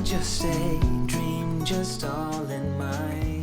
Don't just say dream, just all in my head.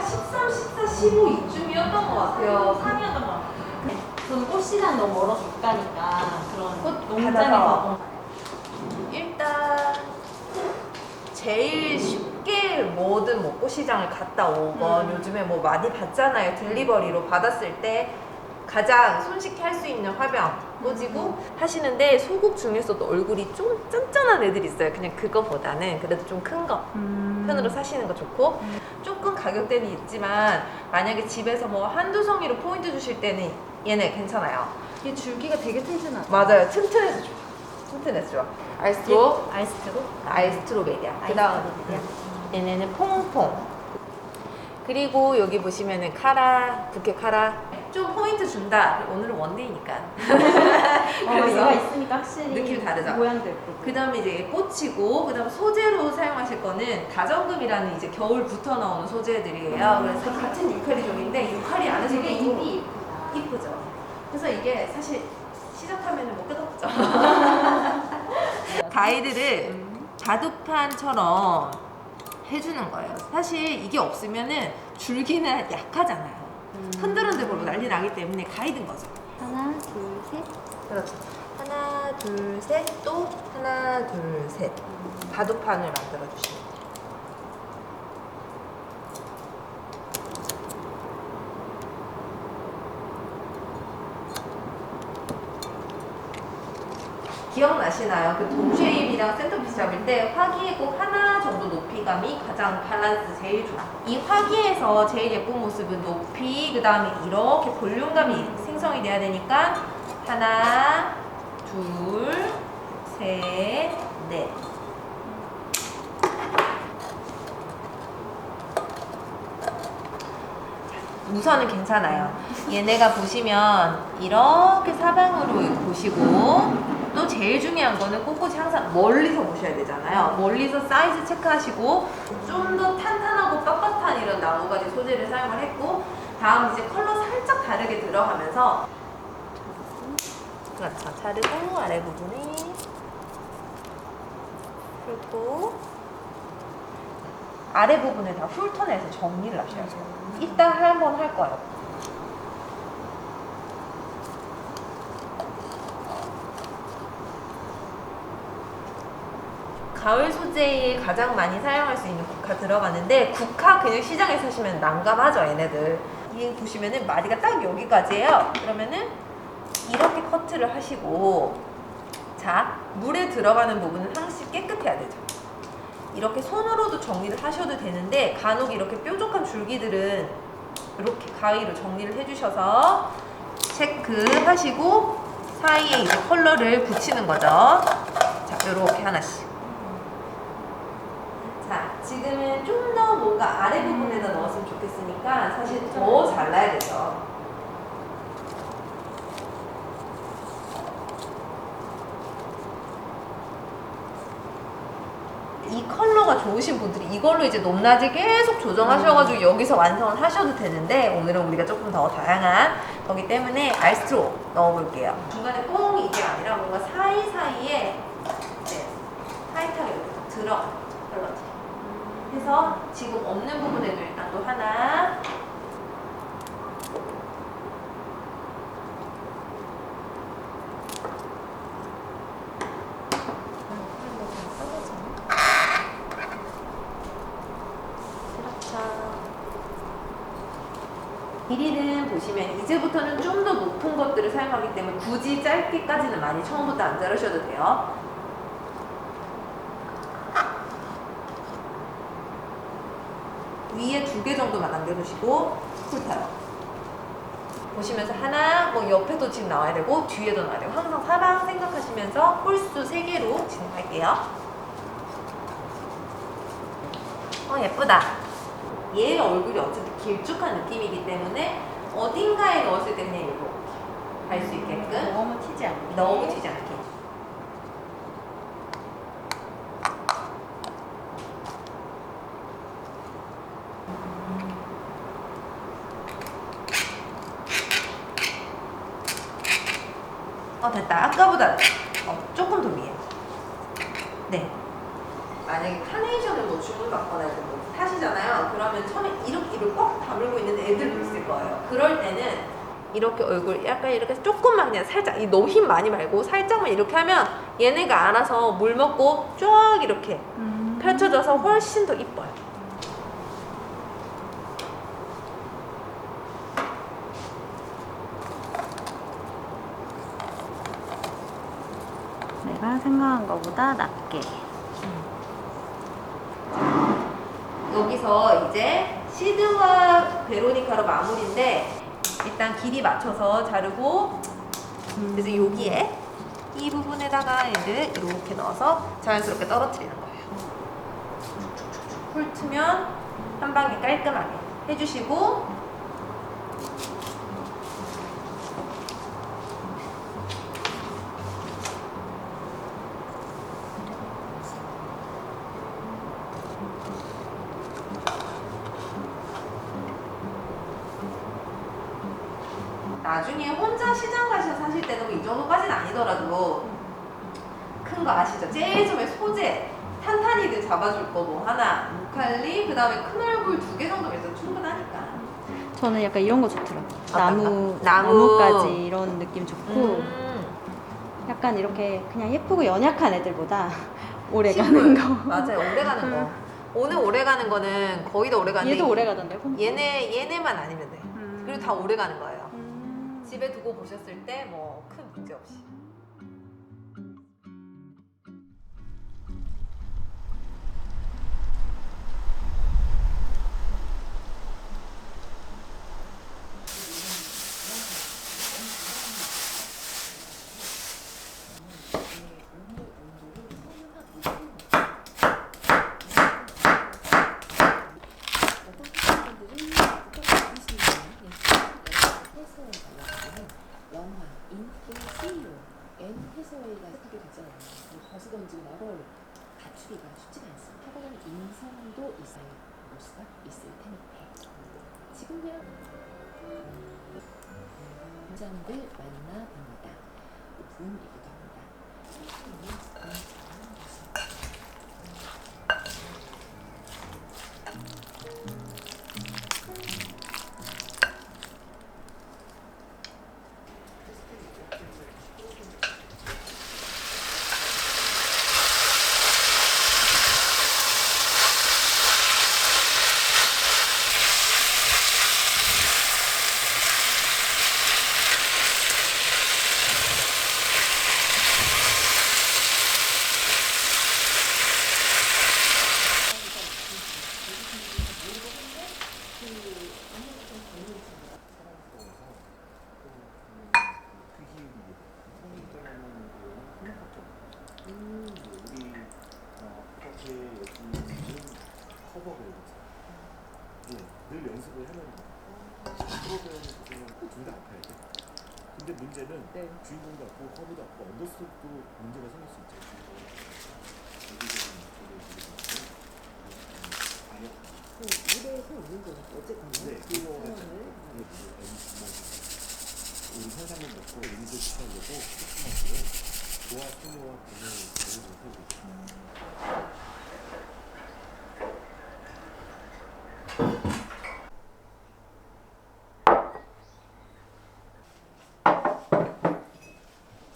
13, 14, 15 이쯤이었던 것 같아요. 상이었던 것 같아요. 저는 꽃시장 너무 멀어서 못 가니까 그런 꽃 농장에서 일단 제일 쉽게 뭐든 뭐 꽃시장을 갔다 오건 요즘에 뭐 많이 받잖아요. 딜리버리로 받았을 때 가장 손쉽게 할 수 있는 화병 꽂이고 하시는데 소국 중에서도 얼굴이 좀 짠짠한 애들이 있어요. 그냥 그거보다는 그래도 좀 큰 거 편으로 사시는 거 좋고 조금 가격대는 있지만 만약에 집에서 뭐 한두 송이로 포인트 주실 때는 얘네 괜찮아요. 이게 줄기가 되게 튼튼하다. 맞아요. 튼튼해서 좋아. 튼튼해서 좋아. 알스트로 아이스트로? 아이스트로메리아. 그 다음 얘네는 퐁퐁. 그리고 여기 보시면은 카라, 부케 카라. 좀 포인트 준다. 오늘은 원데이니까. 얘가 있으니까 확실히 느낌 다르죠? 모양도 예쁘고. 그 다음에 이제 꽃이고, 그 다음 소재로 사용하실 거는 다정금이라는 이제 겨울 붙어 나오는 소재들이에요. 그래서 같은 유카리종인데 유카리 안에서 되게 또 잎이 예쁘다. 이쁘죠. 그래서 이게 사실 시작하면 뭐 끝없죠. 가이드를 바둑판처럼 해주는 거예요. 사실 이게 없으면은 줄기는 약하잖아요. 흔들흔들 벌고 난리 나기 때문에 가이드인 거죠. 하나, 둘, 셋. 그렇죠. 하나, 둘, 셋, 또 하나, 둘, 셋. 바둑판을 만들어 주시면 돼요. 기억나시나요? 그 동쉐입이랑 센터피스 잡을 때 화기에 꼭 하나 정도 높이감이 가장 밸런스 제일 좋아. 이 화기에서 제일 예쁜 모습은 높이, 그 다음에 이렇게 볼륨감이 생성이 돼야 되니까 하나, 둘, 셋, 넷. 우선은 괜찮아요. 얘네가 보시면 이렇게 사방으로 보시고 또 제일 중요한 거는 꽃꽂이 항상 멀리서 보셔야 되잖아요. 멀리서 사이즈 체크하시고 좀 더 탄탄하고 빳빳한 이런 나무가지 소재를 사용을 했고 다음 이제 컬러 살짝 다르게 들어가면서 그렇죠. 자르고 아래 부분에 풀고 아래 부분을 다 훑어내서 정리를 하셔야 돼요. 이따 한번 할 거예요. 가을 소재에 가장 많이 사용할 수 있는 국화 들어가는데 국화 그냥 시장에 사시면 난감하죠 얘네들. 이 보시면은 마디가 딱 여기까지예요. 그러면은 이렇게 커트를 하시고 자 물에 들어가는 부분은 항상 깨끗해야 되죠. 이렇게 손으로도 정리를 하셔도 되는데 간혹 이렇게 뾰족한 줄기들은 이렇게 가위로 정리를 해주셔서 체크하시고 사이에 이제 컬러를 붙이는 거죠. 자 이렇게 하나씩. 자, 지금은 좀 더 뭔가 아래 부분에다 넣었으면 좋겠으니까 사실 더 잘라야 되죠. 이 컬러가 좋으신 분들이 이걸로 이제 높낮이 계속 조정하셔가지고 여기서 완성을 하셔도 되는데 오늘은 우리가 조금 더 다양한 거기 때문에 알스트로 넣어볼게요. 중간에 뽕 이게 아니라 뭔가 사이사이에 네, 타이트하게 이렇게 들어가요. 컬러지. 해서 지금 없는 부분에도 일단 또 하나 길이는 보시면 이제부터는 좀 더 높은 것들을 사용하기 때문에 굳이 짧게까지는 많이 처음부터 안 자르셔도 돼요. 위에 2개 정도만 남겨두시고 훑어요. 보시면서 하나, 뭐 옆에도 지금 나와야 되고 뒤에도 나와야 되고 항상 사방 생각하시면서 홀수 3개로 진행할게요. 예쁘다. 얘 얼굴이 어쨌든 길쭉한 느낌이기 때문에 어딘가에 넣었을 때 그냥 이렇게 갈 수 있게끔 너무 튀지 않게. 너무 튀지 않게. 됐다. 아까보다 조금 더 위에. 네. 만약에 카네이션을 뭐 주문 받거나 이렇게 뭐 사시잖아요. 그러면 처음에 이렇게 입을 꽉 다물고 있는 애들도 있을 거예요. 그럴 때는 이렇게 얼굴 약간 이렇게 조금만 그냥 살짝 이 너무 힘 많이 말고 살짝만 이렇게 하면 얘네가 알아서 물 먹고 쫙 이렇게 펼쳐져서 훨씬 더 이뻐요. 내가 생각한 것보다 낮게. 여기서 이제 시드와 베로니카로 마무리인데 일단 길이 맞춰서 자르고 그래서 여기에 이 부분에다가 얘를 이렇게 넣어서 자연스럽게 떨어뜨리는 거예요. 훑으면 한 방에 깔끔하게 해주시고 나중에 혼자 시장 가셔서 사실 때는 뭐 이 정도까지는 아니더라도 큰 거 아시죠? 제일 처음에 소재 탄탄이들 잡아줄 거 뭐 하나 무칼리 그 다음에 큰 얼굴 2개 정도면 있어도 충분하니까. 저는 약간 이런 거 좋더라고요. 나무. 나무까지 이런 느낌 좋고 약간 이렇게 그냥 예쁘고 연약한 애들보다 오래 가는 거. 맞아요. 오래 가는 거. 오늘 오래 가는 거는 거의 다 오래 가는데 얘도 오래 가던데요? 얘네만 아니면 돼. 그리고 다 오래 가는 거예요. 집에 두고 보셨을 때 뭐 큰 문제 없이. 해서웨이가 하게 됐잖아요. 버스 던지고 나걸 갖추기가 쉽지가 않습니다. 타고난 인성도 있어야 볼 수가 있을 텐데 지금요 문장들 만나봅니다. 붐이기도 합니다. 늘 연습을 하는 프로그램 보시면 둘 다 아파야 돼. 근데 문제는 주인공도 아프고 커브도 아프고 언더스톱도 문제가 생길 수 있죠. 무대에서 있는 거니까 어쨌든 그 상황을 우리 현상을 먹고 리드 시켜려고 스포츠마스를 조화 소모와 분을 매우 못하고 있습니다.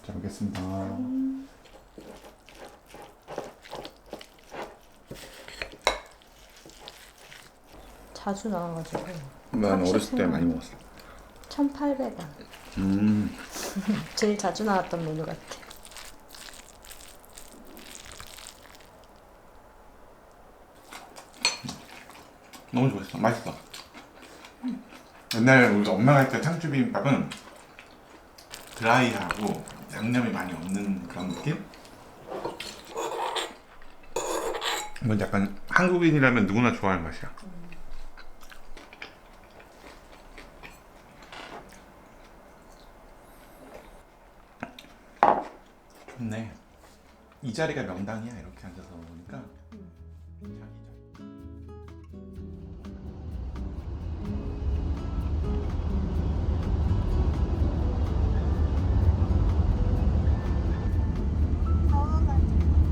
잘 먹겠습니다. 자주 나와가지고. 난 어렸을 때 많이 먹었어. 1,800원. 제일 자주 나왔던 메뉴 같아. 너무 좋았어. 맛있어. 옛날에 우리가 엄마가 했던 상추비빔밥은 드라이하고 양념이 많이 없는 그런 느낌? 이건 약간 한국인이라면 누구나 좋아할 맛이야. 좋네. 이 자리가 명당이야. 이렇게 앉아서 먹으니까 자기 자리.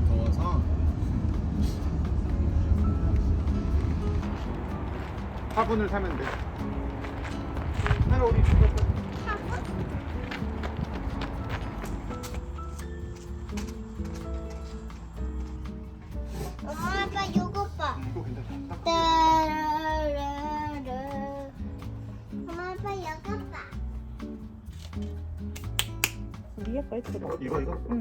더워서 화분을 사면 돼. 하나 우리 죽었어. 엄마 아빠 이거 봐. 이거 괜찮다. 따라라라. 엄마 아빠 이거 봐. 위에 걸 들어. 이거. 응.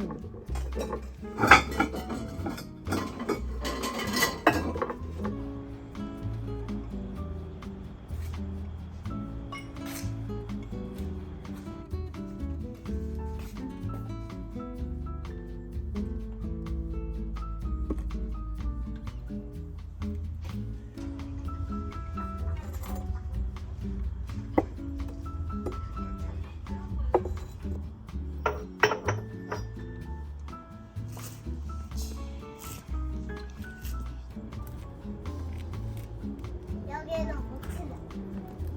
여기에는 못 치네.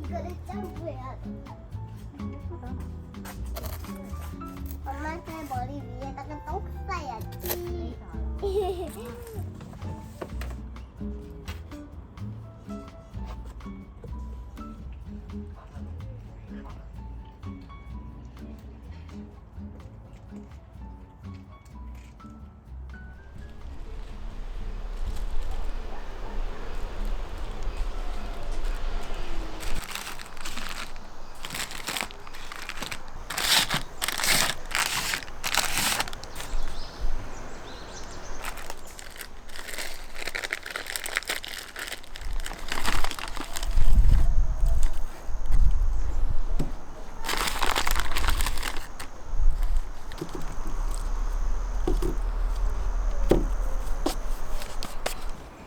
이거를 점프해야 돼. 엄마한테 머리 위에다가 똥 싸야지.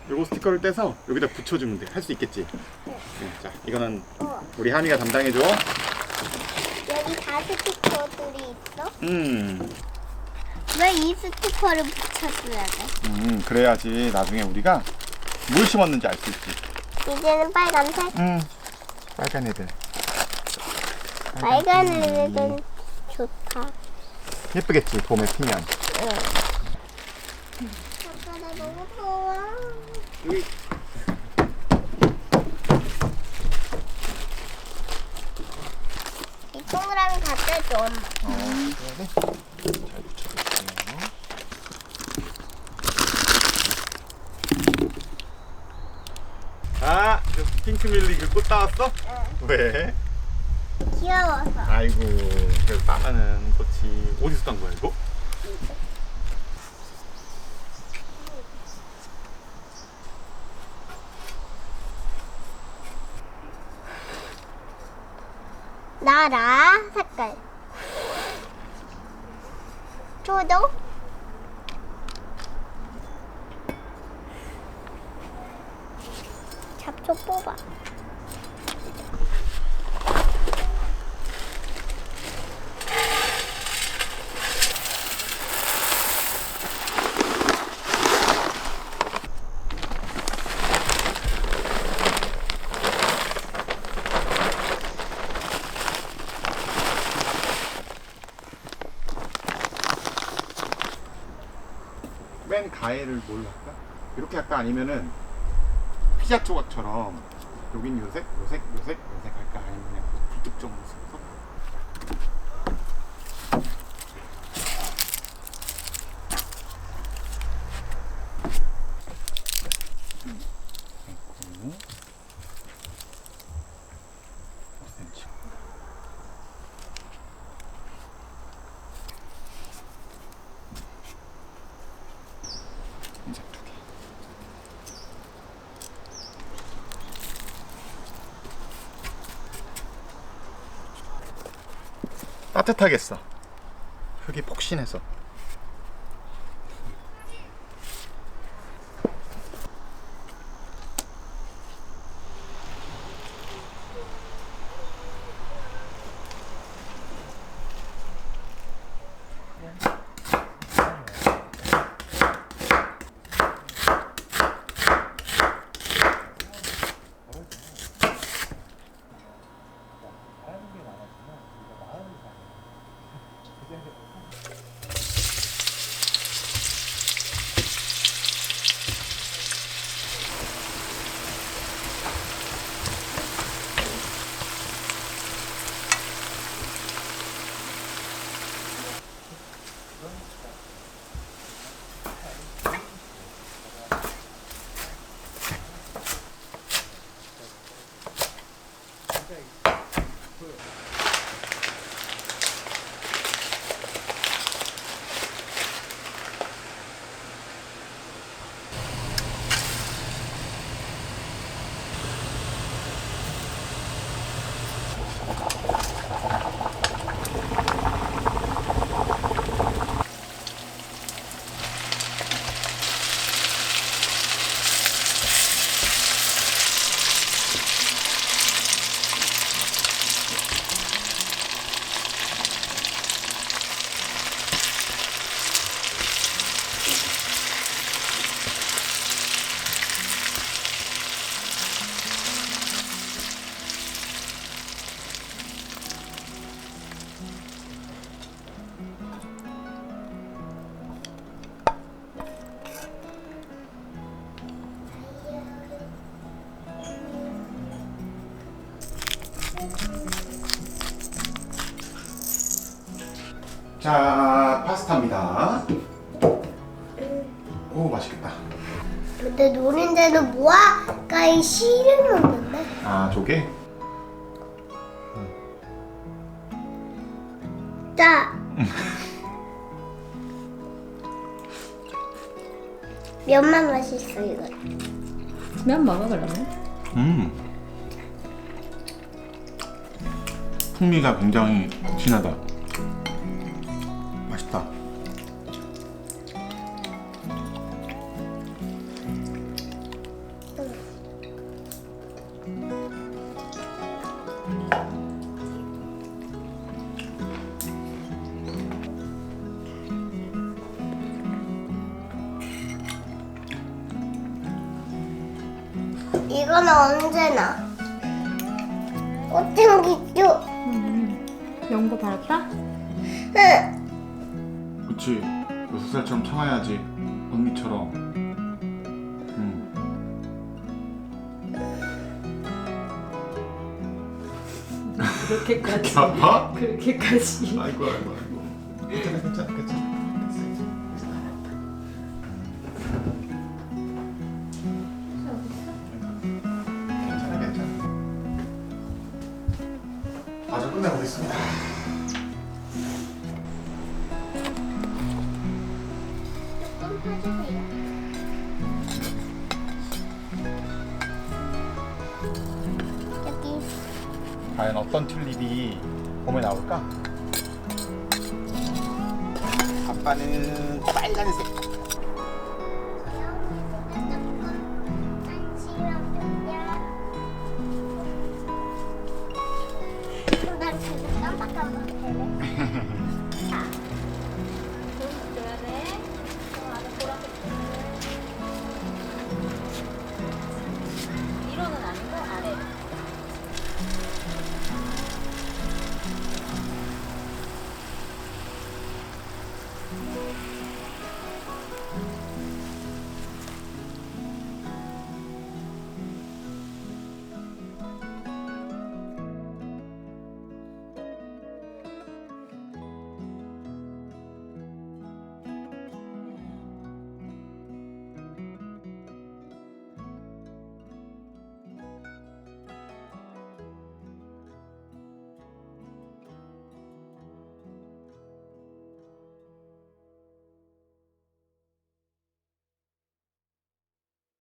요거 스티커를 떼서 여기다 붙여주면 돼. 할 수 있겠지? 자, 이거는 우리 하미가 담당해줘. 여기 다 스티커들이 있어? 왜 이 스티커를 붙여줘야 돼? 그래야지 나중에 우리가 뭘 심었는지 알 수 있지. 이제는 빨간색? 빨간 애들. 빨간 애들은 좋다. 예쁘겠지, 봄에 피면. 아빠 나 너무 더워. 여기. 이 동그라미 갖다 줘. 잘 붙여줄게요. 아, 핑크뮬리 그 꽃 따왔어? 왜? 귀여워서. 아이고, 그래도 따면은 꽃이 어디서 딴 거야 이거? 나라 색깔. 초록. 잡초 뽑아. 맨 가해를 뭘로 할까? 이렇게 할까? 아니면은 피자 조각처럼 여긴 요색, 요색, 요색, 요색 할까? 아니면 그냥 불특정으로 써서? 됐고 5cm. 이제 2개. 따뜻하겠어. 흙이 폭신해서. 자, 파스타입니다. 오, 맛있겠다. 근데 노린대는 뭐야? 가이 씨를 먹는데. 아, 조개? 자. 면만 맛있어 이거. 면 먹어 그러면? 풍미가 굉장히 진하다. 맛있다. 이거는 언제나 꽃향기죠? 연고 바랐다? 응. 그치. 6살처럼 참아야지. 언니처럼. 그렇게까지. 아파? 그렇게까지. 아이고, 아이고, 아이고. 괜찮아, 괜찮아, 괜찮아. 괜찮아, 괜찮아. 아주 끝내보겠습니다. 조금 펴주세요. 여기. 과연 어떤 튤립이 봄에 나올까? 아빠는 빨간색. 난 계속 깜빡깜빡해.